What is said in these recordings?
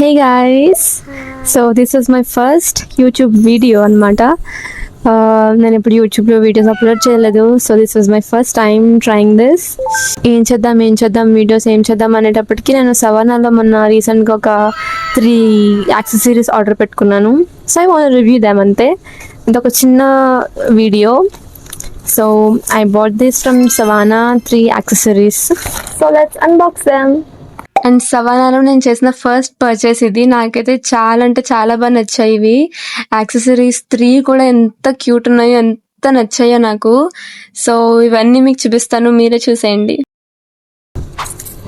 Hey guys, so this is my first YouTube video అనమాట. నేను ఇప్పుడు యూట్యూబ్లో వీడియోస్ అప్లోడ్ చేయలేదు. So this was my first time trying this. ఏం చేద్దాం వీడియోస్ ఏం చేద్దాం అనేటప్పటికి నేను సవానాలో మొన్న రీసెంట్గా ఒక 3 యాక్సెసరీస్ ఆర్డర్ పెట్టుకున్నాను. So I want review them అంతే. ఇదొక చిన్న వీడియో. So I bought this from Savana 3 accessories. So let's unbox them. And సవానాలో నేను చేసిన ఫస్ట్ పర్చేస్ ఇది. నాకైతే చాలా అంటే చాలా బాగా నచ్చాయి ఇవి యాక్సెసరీస్. 3 కూడా ఎంత క్యూట్ ఉన్నాయో, ఎంత నచ్చాయో నాకు. సో ఇవన్నీ మీకు చూపిస్తాను, మీరే చూసేయండి.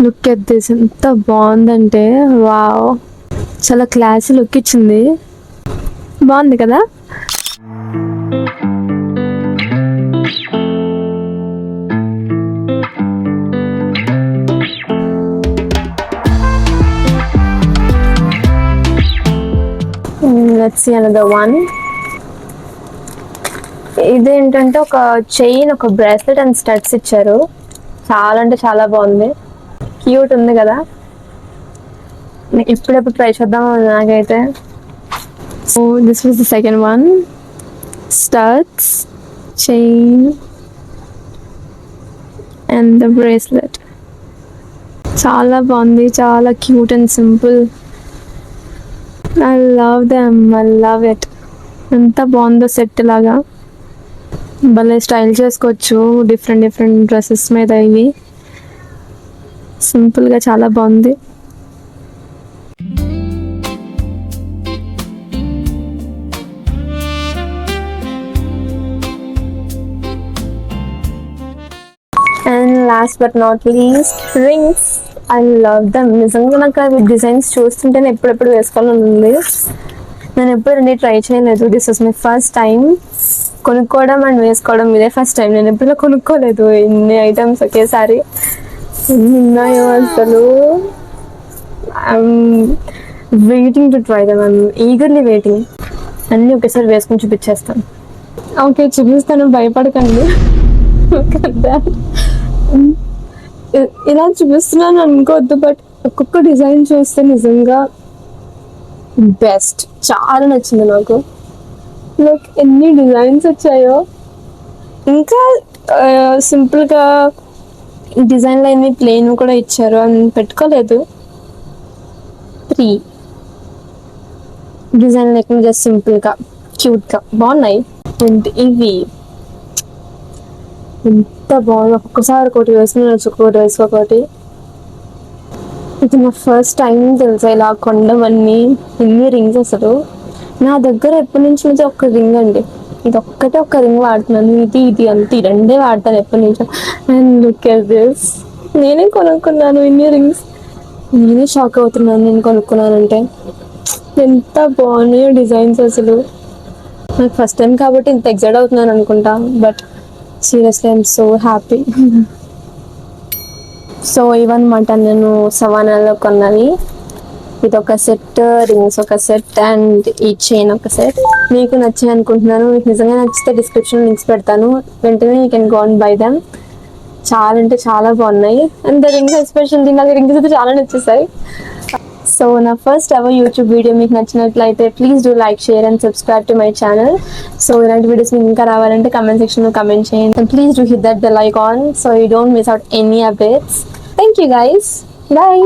లుక్ ఎట్ దిస్, ఎంత బాగుందంటే వావ్, చాలా క్లాసీ లుక్ ఇచ్చింది. బాగుంది కదా. Let's see another one. ఇదేంటంటే ఒక చైన్, ఒక బ్రేస్లెట్ అండ్ స్టడ్స్ ఇచ్చారు. చాలా అంటే చాలా బాగుంది, క్యూట్ ఉంది కదా. ఎప్పుడెప్పుడు ట్రై చేద్దాం నాకైతే. So this was the second one. Studs, chain and the bracelet. చాలా బాగుంది, చాలా cute and simple. I love them, I love it. ఎంత బాగుందో సెట్ లాగా. భలే స్టైల్ చేసుకోవచ్చు డిఫరెంట్ డ్రెస్సెస్ మీద. ఇవి సింపుల్గా చాలా బాగుంది. And last but not least, rings. I love them. నిజంగా నాకు అవి డిజైన్స్ చూస్తుంటేనే ఎప్పుడెప్పుడు వేసుకోవాలని ఉంది. నేను ఎప్పుడు అన్ని ట్రై చేయలేదు. This was my first time కొనుక్కోవడం అండ్ వేసుకోవడం. ఇదే ఫస్ట్ టైం. నేను ఎప్పుడు కొనుక్కోలేదు ఇన్ని ఐటమ్స్ ఒకేసారి. ఎన్ని ఉన్నాయో అసలు. I'm waiting to try them. I'm eagerly waiting. అన్నీ ఒకేసారి వేసుకొని చూపించేస్తాను. ఓకే, చూపిస్తాను, భయపడకండి. ఇలా చూపిస్తున్నాను అనుకోవద్దు, బట్ ఒక్కొక్క డిజైన్ చూస్తే నిజంగా బెస్ట్. చాలా నచ్చింది నాకు. లైక్ ఎన్ని డిజైన్స్ వచ్చాయో. ఇంకా సింపుల్గా డిజైన్లో ఎన్ని ప్లెయిన్ కూడా ఇచ్చారు, అని పెట్టుకోలేదు. 3 డిజైన్ లేకుండా జస్ట్ సింపుల్గా క్యూట్గా బాగున్నాయి. అండ్ ఇవి ఎంత బాగుంది. ఒక్కొక్కసారి ఒకటి వేసుకుని ఒక్కొక్కటి వేసుకోకటి. ఇది నా ఫస్ట్ టైం తెలుసా ఇలా కొండవన్నీ ఇన్ని రింగ్స్. అసలు నా దగ్గర ఎప్పటి నుంచి ఒక్క రింగ్ అండి. ఇది ఒక్కటే ఒక్క రింగ్ వాడుతున్నాను. ఇది అంతే, 2 వాడతాను ఎప్పటి నుంచో. అండ్ లుక్ ఎట్ దిస్, నేనే కొనుక్కున్నాను ఇన్ని రింగ్స్. నేనే షాక్ అవుతున్నాను నేను కొనుక్కున్నానంటే. ఎంత బాగున్నాయో డిజైన్స్ అసలు. నాకు ఫస్ట్ టైం కాబట్టి ఇంత ఎక్సైట్ అవుతున్నాను అనుకుంటా, but seriously I'm so happy. So ఇవన్నమాట నేను సవానాలో కొన్నవి. ఇది ఒక సెట్, రింగ్స్ ఒక సెట్ అండ్ ఈ చైన్ ఒక సెట్. మీకు నచ్చాయి అనుకుంటున్నాను. మీకు నిజంగా నచ్చితే డిస్క్రిప్షన్ లింక్స్ పెడతాను, వెంటనే you can go and buy them. చాలా అంటే చాలా బాగున్నాయి. అండ్ ద రింగ్స్ ఎస్పెషల్లీ, నాకు రింగ్స్ అయితే చాలా నచ్చేసాయి. సో నా ఫస్ట్ ఎవర్ యూట్యూబ్ వీడియో మీకు నచ్చినట్లయితే please do like, share and subscribe to my channel. So ఇలాంటి వీడియోస్ మీకు ఇంకా రావాలంటే కమెంట్ సెక్షన్లో కమెంట్ చేయండి. And please do hit that bell icon so you don't miss out any updates. Thank you guys, bye.